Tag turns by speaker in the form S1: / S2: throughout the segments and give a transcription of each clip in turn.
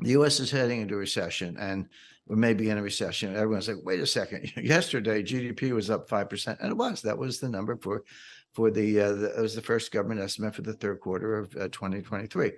S1: The U.S. is heading into recession, and we may be in a recession. Everyone's like, "Wait a second! Yesterday, GDP was up 5%," and it was. That was the number for it was the first government estimate for the third quarter of 2023.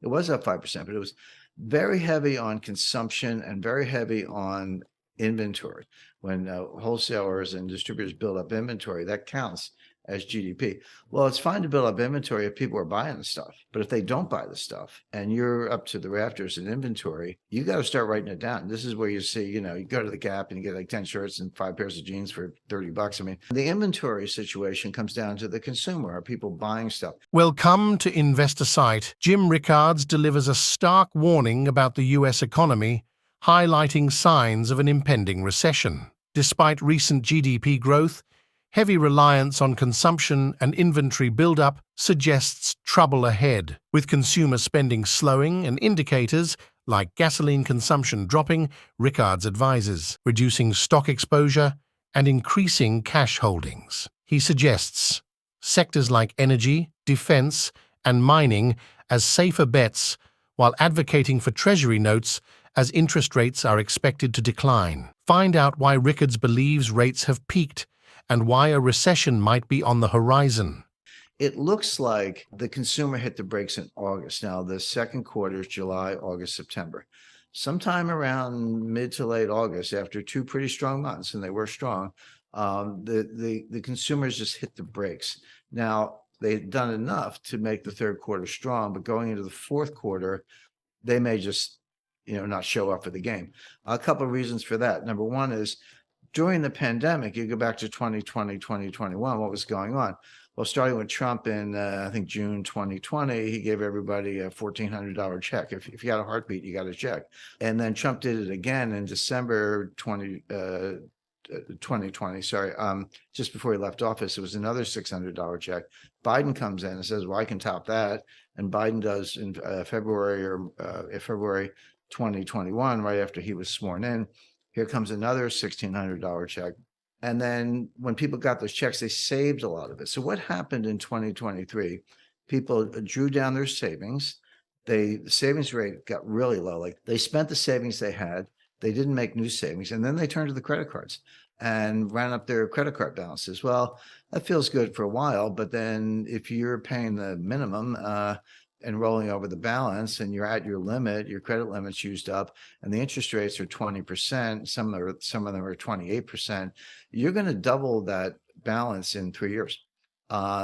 S1: It was up 5%, but it was very heavy on consumption and very heavy on inventory. When wholesalers and distributors build up inventory, that counts as GDP. Well, it's fine to build up inventory if people are buying the stuff, but if they don't buy the stuff and you're up to the rafters in inventory, you got to start writing it down. This is where you see, you go to the Gap and you get like 10 shirts and 5 pairs of jeans for $30. I mean, the inventory situation comes down to the consumer. Are people buying stuff?
S2: Welcome to Investor Site. Jim Rickards delivers a stark warning about the US economy, highlighting signs of an impending recession. Despite recent GDP growth, heavy reliance on consumption and inventory buildup suggests trouble ahead. With consumer spending slowing and indicators like gasoline consumption dropping, Rickards advises reducing stock exposure and increasing cash holdings. He suggests sectors like energy, defense, and mining as safer bets, while advocating for Treasury notes as interest rates are expected to decline. Find out why Rickards believes rates have peaked and why a recession might be on the horizon.
S1: It looks like the consumer hit the brakes in August. Now, the second quarter is July, August, September. Sometime around mid to late August, after 2 pretty strong months, and they were strong, the consumers just hit the brakes. Now, they've done enough to make the third quarter strong, but going into the fourth quarter, they may just, not show up for the game. A couple of reasons for that. Number one is during the pandemic, you go back to 2020, 2021, what was going on? Well, starting with Trump in, I think, June 2020, he gave everybody a $1,400 check. If you got a heartbeat, you got a check. And then Trump did it again in December 2020, just before he left office. It was another $600 check. Biden comes in and says, well, I can top that. And Biden does in February 2021, right after he was sworn in. Here comes another $1,600 check. And then when people got those checks, they saved a lot of it. So what happened in 2023? People drew down their savings. The savings rate got really low. Like they spent the savings they had. They didn't make new savings. And then they turned to the credit cards and ran up their credit card balances. Well, that feels good for a while. But then if you're paying the minimum, and rolling over the balance and you're at your limit, your credit limit's used up, and the interest rates are 20%, some of them are 28%, you're going to double that balance in 3 years.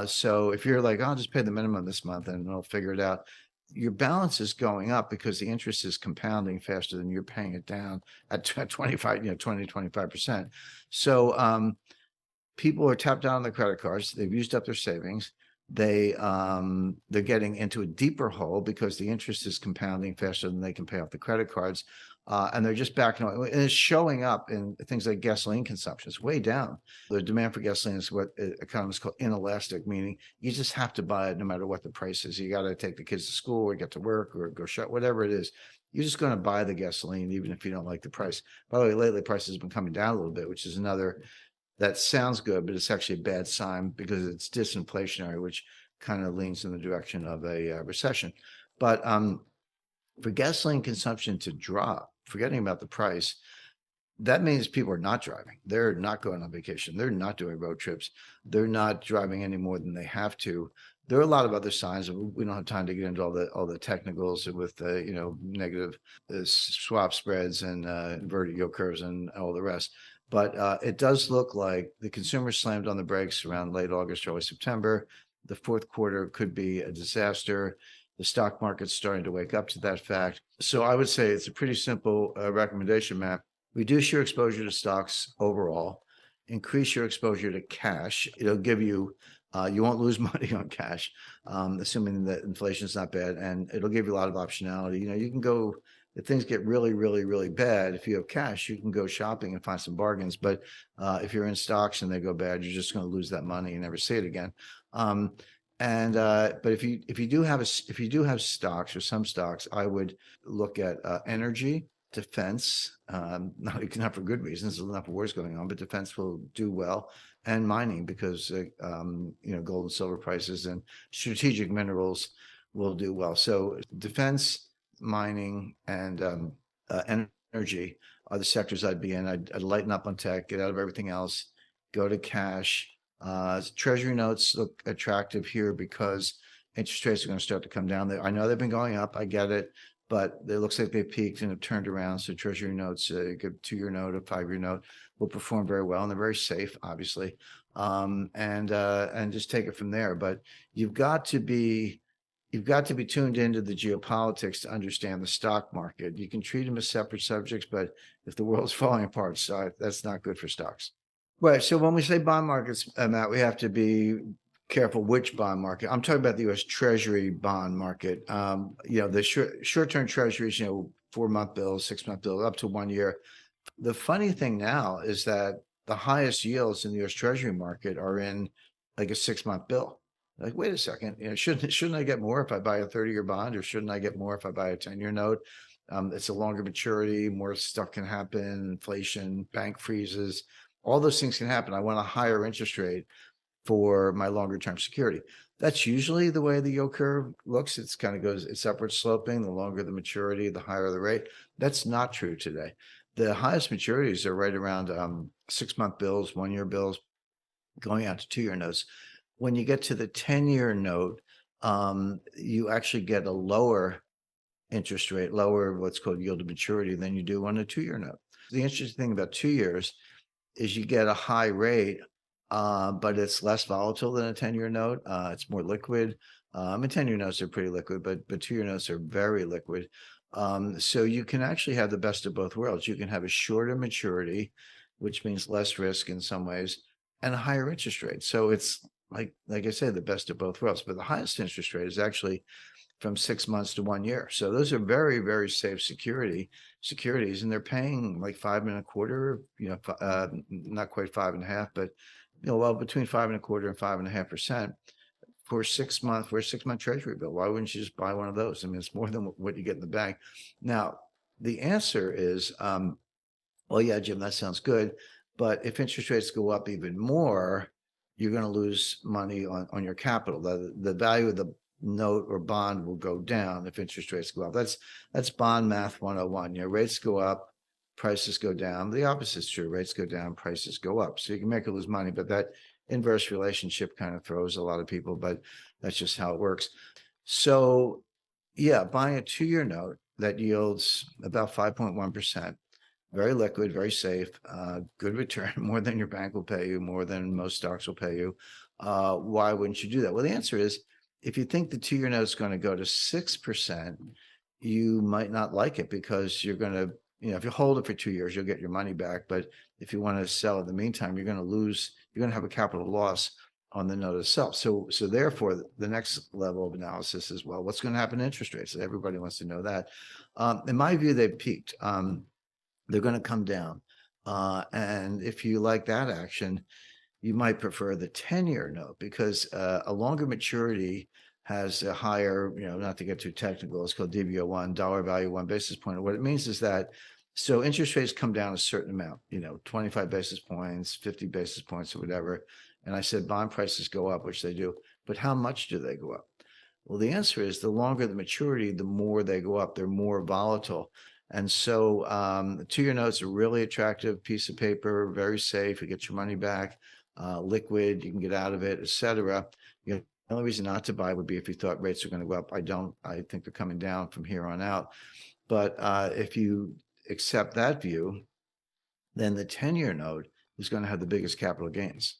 S1: So if you're like, I'll just pay the minimum this month and I'll figure it out, your balance is going up because the interest is compounding faster than you're paying it down at 25, 25%. So people are tapped out on their credit cards. They've used up their savings. They're getting into a deeper hole because the interest is compounding faster than they can pay off the credit cards. And they're just backing away. And it's showing up in things like gasoline consumption. It's way down. The demand for gasoline is what economists call inelastic, meaning you just have to buy it no matter what the price is. You got to take the kids to school or get to work or go shop, whatever it is. You're just going to buy the gasoline even if you don't like the price. By the way, lately prices have been coming down a little bit, which is another. That sounds good, but it's actually a bad sign because it's disinflationary, which kind of leans in the direction of a recession. But for gasoline consumption to drop, forgetting about the price, that means people are not driving. They're not going on vacation. They're not doing road trips. They're not driving any more than they have to. There are a lot of other signs. We don't have time to get into all the technicals with negative swap spreads and inverted yield curves and all the rest. But it does look like the consumer slammed on the brakes around late August, early September. The fourth quarter could be a disaster. The stock market's starting to wake up to that fact. So I would say it's a pretty simple recommendation, Matt. Reduce your exposure to stocks overall. Increase your exposure to cash. It'll give you, you won't lose money on cash, assuming that inflation is not bad. And it'll give you a lot of optionality. You can go, if things get really, really, really bad, if you have cash, you can go shopping and find some bargains. But if you're in stocks and they go bad, you're just going to lose that money and never see it again. But if you do have stocks or some stocks, I would look at energy, defense, not for good reasons. There's enough wars going on, but defense will do well, and mining because gold and silver prices and strategic minerals will do well. So defense, mining, and energy are the sectors I'd be in. I'd lighten up on tech, get out of everything else, go to cash. Treasury notes look attractive here because interest rates are going to start to come down. I know they've been going up. I get it, but it looks like they peaked and have turned around. So Treasury notes, a good 2-year note, a 5-year note, will perform very well, and they're very safe, obviously. And just take it from there. But you've got to be tuned into the geopolitics to understand the stock market. You can treat them as separate subjects, but if the world's falling apart, so that's not good for stocks. Right. So when we say bond markets, Matt, we have to be careful which bond market. I'm talking about the U.S. Treasury bond market. The short-term treasuries, 4-month bills, 6-month bills, up to 1 year. The funny thing now is that the highest yields in the U.S. Treasury market are in like a 6-month bill. Like, wait a second, shouldn't I get more if I buy a 30-year bond, or shouldn't I get more if I buy a 10-year note? It's a longer maturity, more stuff can happen, inflation, bank freezes, all those things can happen. I want a higher interest rate for my longer term security. That's usually the way the yield curve looks. It's upward sloping. The longer the maturity, the higher the rate. That's not true today. The highest maturities are right around 6-month bills, 1-year bills, going out to 2-year notes. When you get to the 10-year note, you actually get a lower interest rate, lower what's called yield to maturity, than you do on a 2-year note. The interesting thing about 2 years is you get a high rate, but it's less volatile than a 10-year note. It's more liquid. And 10-year notes are pretty liquid, but 2-year notes are very liquid. So you can actually have the best of both worlds. You can have a shorter maturity, which means less risk in some ways, and a higher interest rate. So it's like I said, the best of both worlds. But the highest interest rate is actually from 6 months to 1 year. So those are very, very safe securities, and they're paying like 5.25%, not quite 5.5%, but between 5.25% and 5.5% for a 6-month treasury bill. Why wouldn't you just buy one of those? I mean, it's more than what you get in the bank. Now, the answer is, well, yeah, Jim, that sounds good. But if interest rates go up even more, you're going to lose money on your capital. The value of the note or bond will go down if interest rates go up. That's bond math 101. Rates go up, prices go down. The opposite is true. Rates go down, prices go up. So you can make or lose money, but that inverse relationship kind of throws a lot of people, but that's just how it works. So yeah, buying a 2-year note that yields about 5.1%, very liquid, very safe, good return, more than your bank will pay you, more than most stocks will pay you. Why wouldn't you do that? Well, the answer is, if you think the 2-year note is going to go to 6%, you might not like it, because you're going to, if you hold it for 2 years, you'll get your money back. But if you want to sell in the meantime, you're going to have a capital loss on the note itself. So therefore, the next level of analysis is, well, what's going to happen to interest rates? Everybody wants to know that. In my view, they've peaked. They're going to come down. And if you like that action, you might prefer the 10-year note, because a longer maturity has a higher, not to get too technical, it's called DV01, dollar value 1 basis point. What it means is that, so interest rates come down a certain amount, 25 basis points, 50 basis points, or whatever. And I said bond prices go up, which they do. But how much do they go up? Well, the answer is, the longer the maturity, the more they go up. They're more volatile. And so the 2-year note's a really attractive piece of paper, very safe. You get your money back, liquid, you can get out of it, etc. The only reason not to buy would be if you thought rates are going to go up. I don't. I think they're coming down from here on out. But if you accept that view, then the 10-year note is going to have the biggest capital gains.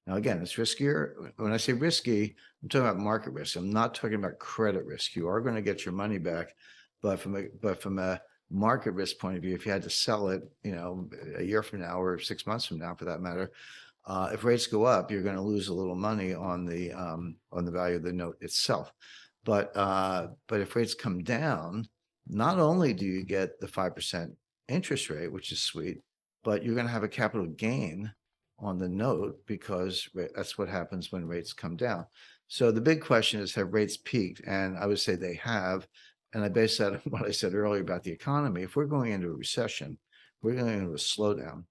S1: Now, again, it's riskier. When I say risky, I'm talking about market risk. I'm not talking about credit risk. You are going to get your money back, but from a market risk point of view, if you had to sell it, a year from now or 6 months from now, for that matter, if rates go up, you're going to lose a little money on the value of the note itself. But if rates come down, not only do you get the 5% interest rate, which is sweet, but you're going to have a capital gain on the note, because that's what happens when rates come down. So the big question is, have rates peaked? And I would say they have. And I base that on what I said earlier about the economy. If we're going into a recession, we're going into a slowdown,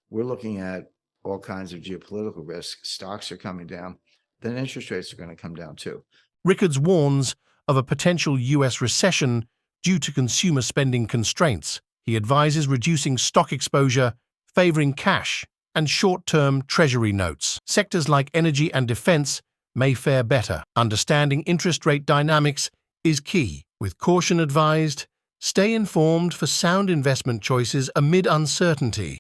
S1: we're looking at all kinds of geopolitical risks, stocks are coming down, then interest rates are going to come down too.
S2: Rickards warns of a potential U.S. recession Due to consumer spending constraints, he advises reducing stock exposure, favoring cash and short-term treasury notes. Sectors like energy and defense may fare better. Understanding interest rate dynamics is key. With caution advised, stay informed for sound investment choices amid uncertainty.